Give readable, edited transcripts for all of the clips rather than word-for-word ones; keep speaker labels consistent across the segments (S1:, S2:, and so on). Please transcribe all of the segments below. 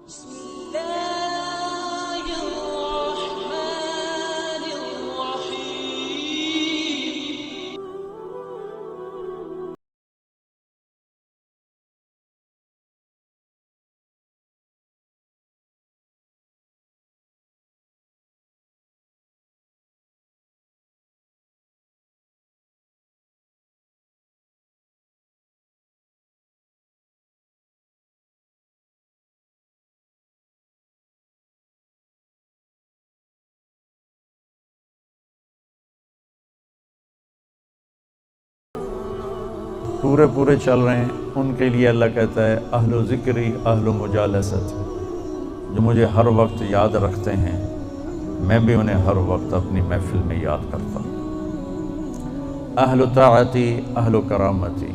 S1: بسم الله الرحمن الرحيم.
S2: پورے چل رہے ہیں، ان کے لیے اللہ کہتا ہے اہل و ذکری اہل و مجالست، جو مجھے ہر وقت یاد رکھتے ہیں میں بھی انہیں ہر وقت اپنی محفل میں یاد کرتا ہوں۔ اہل و طاعتی اہل و کرامتی،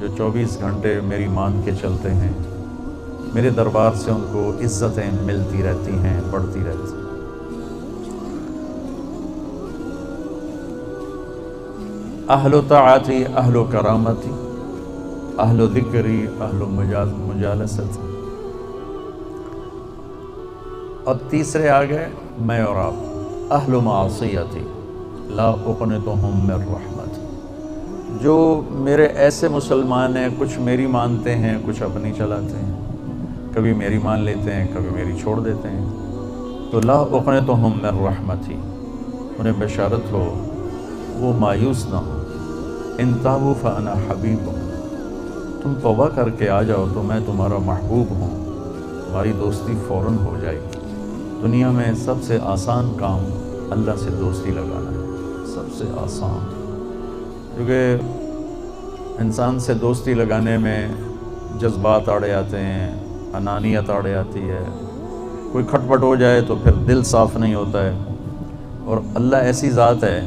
S2: جو 24 گھنٹے میری مان کے چلتے ہیں، میرے دربار سے ان کو عزتیں ملتی رہتی ہیں، بڑھتی رہتی ہیں۔ اہل و طاعتی اہل و کرامتی اہل و ذکری اہل و مجالست، اور تیسرے آگئے میں اور آپ، اہل و معصیتی لا اقنطہم من رحمت، جو میرے ایسے مسلمان ہیں، کچھ میری مانتے ہیں کچھ اپنی چلاتے ہیں، کبھی میری مان لیتے ہیں کبھی میری چھوڑ دیتے ہیں، تو لا اقنطہم من رحمتی، انہیں بشارت ہو وہ مایوس نہ ہو۔ ان تابوا فانا حبیبہم، تم توبہ کر کے آ جاؤ تو میں تمہارا محبوب ہوں، تمہاری دوستی فوراً ہو جائے گی۔ دنیا میں سب سے آسان کام اللہ سے دوستی لگانا ہے، سب سے آسان، کیونکہ انسان سے دوستی لگانے میں جذبات آڑے آتے ہیں، انانیت آڑے آتی ہے، کوئی کھٹ پٹ ہو جائے تو پھر دل صاف نہیں ہوتا ہے، اور اللہ ایسی ذات ہے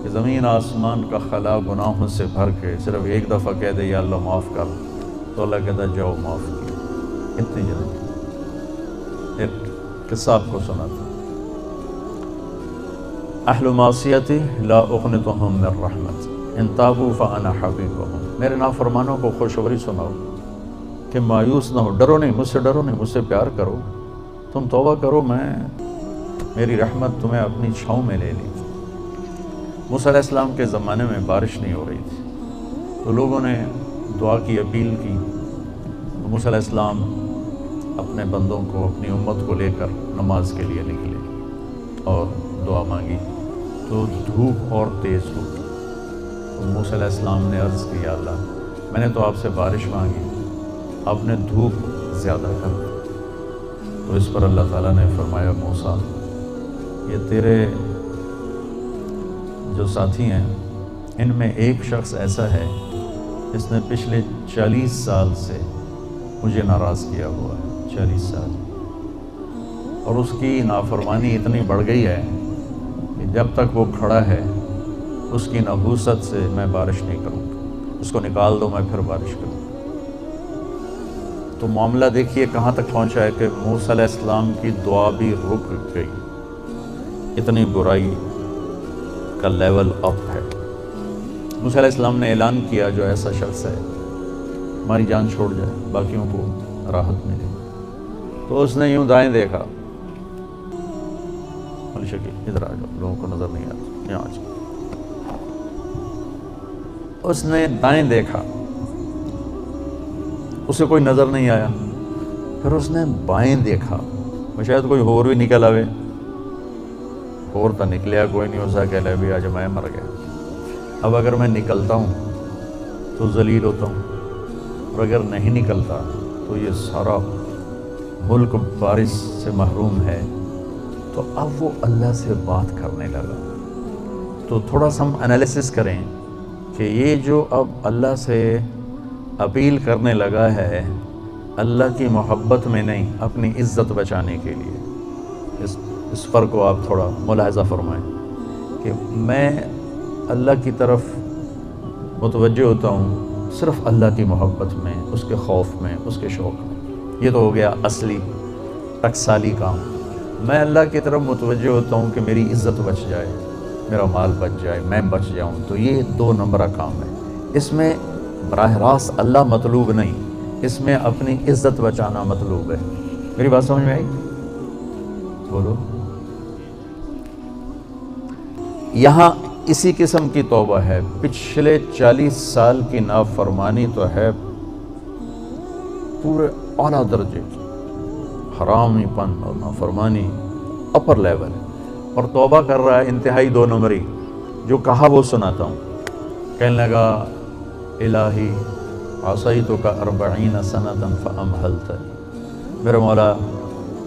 S2: کہ زمین آسمان کا خلا گناہوں سے بھر کے صرف ایک دفعہ کہہ دے یا اللہ معاف کر، تو اللہ کہتا ہے جاؤ معاف کیا، اتنی جلدی۔ ایک قصہ آپ کو سناتا ہوں۔ اہل معصیتی لا اقنطہم من رحمت ان تابوا فانا حبیبہم، میرے نافرمانوں کو خوشخبری سناؤ کہ مایوس نہ ہو، ڈرو نہیں، مجھ سے ڈرو نہیں، مجھ سے پیار کرو، تم توبہ کرو، میری رحمت تمہیں اپنی چھاؤں میں لے لی۔ موسیٰ علیہ السلام کے زمانے میں بارش نہیں ہو رہی تھی، تو لوگوں نے دعا کی اپیل کی، تو موسیٰ علیہ السلام اپنے بندوں کو، اپنی امت کو لے کر نماز کے لیے نکلے اور دعا مانگی، تو دھوپ اور تیز ہو گئی۔ تو موسیٰ علیہ السلام نے عرض کی یا اللہ، میں نے تو آپ سے بارش مانگی، آپ نے دھوپ زیادہ کر دی۔ تو اس پر اللہ تعالیٰ نے فرمایا موسیٰ، یہ تیرے جو ساتھی ہیں ان میں ایک شخص ایسا ہے جس نے پچھلے 40 سال سے مجھے ناراض کیا ہوا ہے، 40 سال، اور اس کی نافرمانی اتنی بڑھ گئی ہے کہ جب تک وہ کھڑا ہے اس کی نحوست سے میں بارش نہیں کروں گا، اس کو نکال دو میں پھر بارش کروں گا۔ تو معاملہ دیکھیے کہاں تک پہنچا ہے کہ موسیٰ علیہ السلام کی دعا بھی رک گئی، اتنی برائی کا لیول اپ ہے۔ موسیٰ علیہ السلام نے اعلان کیا جو ایسا شخص ہے ہماری جان چھوڑ جائے، باقیوں کو راحت ملے۔ تو اس نے یوں دائیں دیکھا، علی شکیل ادھر آ جاؤ، لوگوں کو نظر نہیں آتا، یہاں آ جاؤ۔ اس نے دائیں دیکھا، اسے کوئی نظر نہیں آیا، پھر اس نے بائیں دیکھا، شاید کوئی اور بھی نکل آوے، اور تو نکلیا کوئی نہیں، اسا کہہ لے بھی آج میں مر گیا۔ اب اگر میں نکلتا ہوں تو ذلیل ہوتا ہوں، اور اگر نہیں نکلتا تو یہ سارا ملک بارش سے محروم ہے۔ تو اب وہ اللہ سے بات کرنے لگا۔ تو تھوڑا سا ہم انالیسس کریں کہ یہ جو اب اللہ سے اپیل کرنے لگا ہے اللہ کی محبت میں نہیں، اپنی عزت بچانے کے لیے، اس فرق کو آپ تھوڑا ملاحظہ فرمائیں کہ میں اللہ کی طرف متوجہ ہوتا ہوں صرف اللہ کی محبت میں، اس کے خوف میں، اس کے شوق میں، یہ تو ہو گیا اصلی ٹکسالی کام۔ میں اللہ کی طرف متوجہ ہوتا ہوں کہ میری عزت بچ جائے، میرا مال بچ جائے، میں بچ جاؤں، تو یہ 2 نمبرہ کام ہے۔ اس میں براہ راست اللہ مطلوب نہیں، اس میں اپنی عزت بچانا مطلوب ہے۔ میری بات سمجھ میں آئی؟ بولو۔ یہاں اسی قسم کی توبہ ہے، پچھلے 40 سال کی نافرمانی تو ہے پورے اعلیٰ درجے کی، حرامی پن اور نافرمانی اپر لیول ہے، اور توبہ کر رہا ہے انتہائی 2 نمبری۔ جو کہا وہ سناتا ہوں۔ کہنے لگا الہی عصیتک 40 سنۃ فامہلتنی، میرے مولا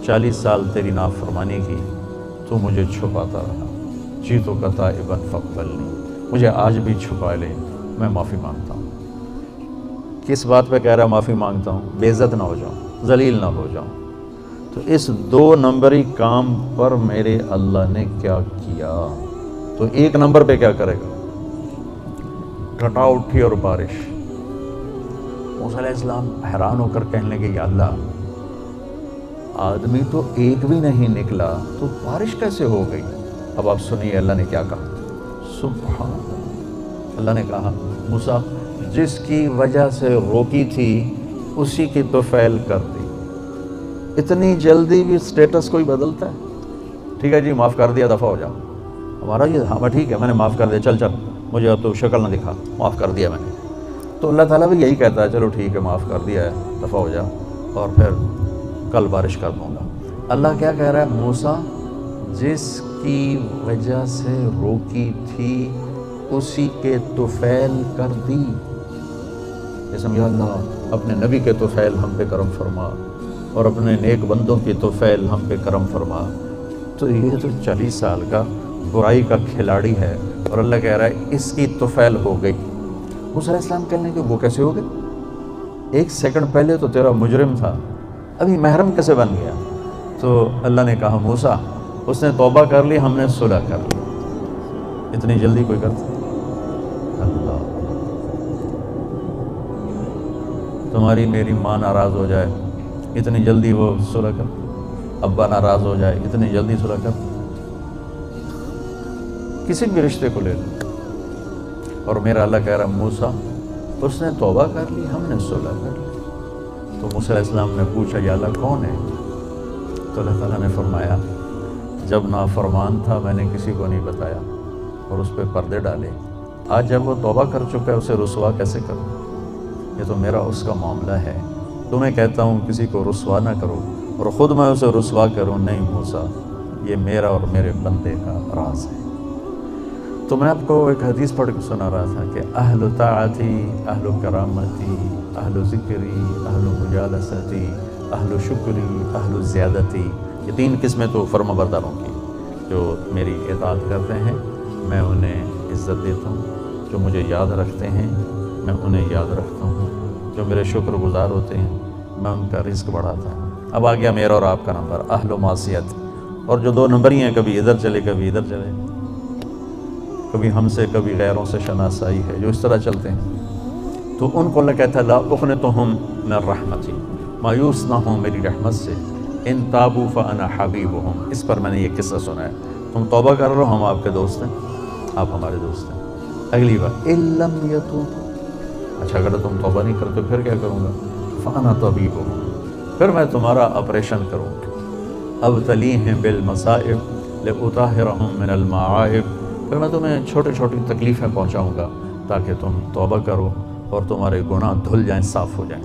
S2: 40 سال تیری نافرمانی کی، تو مجھے چھپاتا رہا، جیتک تائبا فاقبلنی، مجھے آج بھی چھپا لے، میں معافی مانگتا ہوں۔ کس بات پہ کہہ رہا معافی مانگتا ہوں؟ بے عزت نہ ہو جاؤں، ذلیل نہ ہو جاؤں۔ تو اس 2 نمبری کام پر میرے اللہ نے کیا کیا؟ تو 1 نمبر پہ کیا کرے گا؟ گھٹا اٹھی اور بارش۔ موسیٰ علیہ السلام حیران ہو کر کہنے لگے یا اللہ، آدمی تو ایک بھی نہیں نکلا تو بارش کیسے ہو گئی؟ اب آپ سنیے اللہ نے کیا کہا۔ سبحان اللہ، اللہ نے کہا موسیٰ جس کی وجہ سے روکی تھی اسی کی تو فعل کر دی۔ اتنی جلدی بھی سٹیٹس کوئی بدلتا ہے؟ ٹھیک ہے جی معاف کر دیا، دفعہ ہو جاؤ۔ ہمارا یہ ہاں ٹھیک ہے میں نے معاف کر دیا، چل مجھے تو شکل نہ دکھا، معاف کر دیا میں نے۔ تو اللہ تعالیٰ بھی یہی کہتا ہے چلو ٹھیک ہے معاف کر دیا ہے، دفعہ ہو جا، اور پھر کل بارش کر دوں گا۔ اللہ کیا کہہ رہا ہے؟ موسیٰ جس کی وجہ سے روکی تھی اسی کے طفیل کر دی۔ یا اللہ اپنے نبی کے طفیل ہم پہ کرم فرما، اور اپنے نیک بندوں کی طفیل ہم پہ کرم فرما۔ تو یہ تو 40 سال کا برائی کا کھلاڑی ہے، اور اللہ کہہ رہا ہے اس کی طفیل ہو گئی۔ موسیٰ علیہ السلام کہنے کہ وہ کیسے ہو گئی؟ 1 سیکنڈ پہلے تو تیرا مجرم تھا، ابھی محرم کیسے بن گیا؟ تو اللہ نے کہا موسیٰ اس نے توبہ کر لی، ہم نے صلح کر لی۔ اتنی جلدی کوئی کرتا؟ اللہ، تمہاری میری ماں ناراض ہو جائے اتنی جلدی وہ صلح کر، ابا ناراض ہو جائے اتنی جلدی صلح کر، کسی بھی رشتے کو لے لو۔ اور میرا اللہ کہہ رہا موسیٰ اس نے توبہ کر لی، ہم نے صلح کر لی۔ تو موسیٰ علیہ السلام نے پوچھا یا اللہ کون ہے؟ تو اللہ تعالیٰ نے فرمایا جب نافرمان تھا میں نے کسی کو نہیں بتایا اور اس پہ پردے ڈالے، آج جب وہ توبہ کر چکا ہے اسے رسوا کیسے کروں؟ یہ تو میرا اس کا معاملہ ہے، تو میں کہتا ہوں کسی کو رسوا نہ کرو اور خود میں اسے رسوا کروں نہیں موسیٰ، یہ میرا اور میرے بندے کا راز ہے۔ تو میں آپ کو ایک حدیث پڑھ کے سنا رہا تھا کہ اہل طاعتی، اہل کرامتی، اہل ذکری، اہل مجالستی، اہل شکری، اہل زیادتی، یہ 3 قسمیں تو فرما برداروں کی جو میری اطاعت کرتے ہیں میں انہیں عزت دیتا ہوں، جو مجھے یاد رکھتے ہیں میں انہیں یاد رکھتا ہوں، جو میرے شکر گزار ہوتے ہیں میں ان کا رزق بڑھاتا ہوں۔ اب آ گیا میرا اور آپ کا نمبر، اہل معصیت، اور جو 2 نمبر ہی ہیں، کبھی ادھر چلے کبھی ادھر چلے، کبھی ہم سے کبھی غیروں سے شناسائی ہے، جو اس طرح چلتے ہیں، تو ان کو اللہ کہتا ہے لا اقنطہم من رحمتی، مایوس نہ ہوں میری رحمت سے، ان تابوا فانا حبیبہم۔ اس پر میں نے یہ قصہ سنا ہے، تم توبہ کر رہو ہم آپ کے دوست ہیں، آپ ہمارے دوست ہیں۔ اگلی بار ان لم یتوبوا، اچھا اگر تم توبہ نہیں کرتے پھر کیا کروں گا؟ فانا طبیبہم، پھر میں تمہارا آپریشن کروں گا۔ ابتلیہم بالمصائب لأطہرہم من المعائب، پھر میں تمہیں چھوٹی چھوٹی تکلیفیں پہنچاؤں گا تاکہ تم توبہ کرو اور تمہارے گناہ دھل جائیں، صاف ہو جائیں۔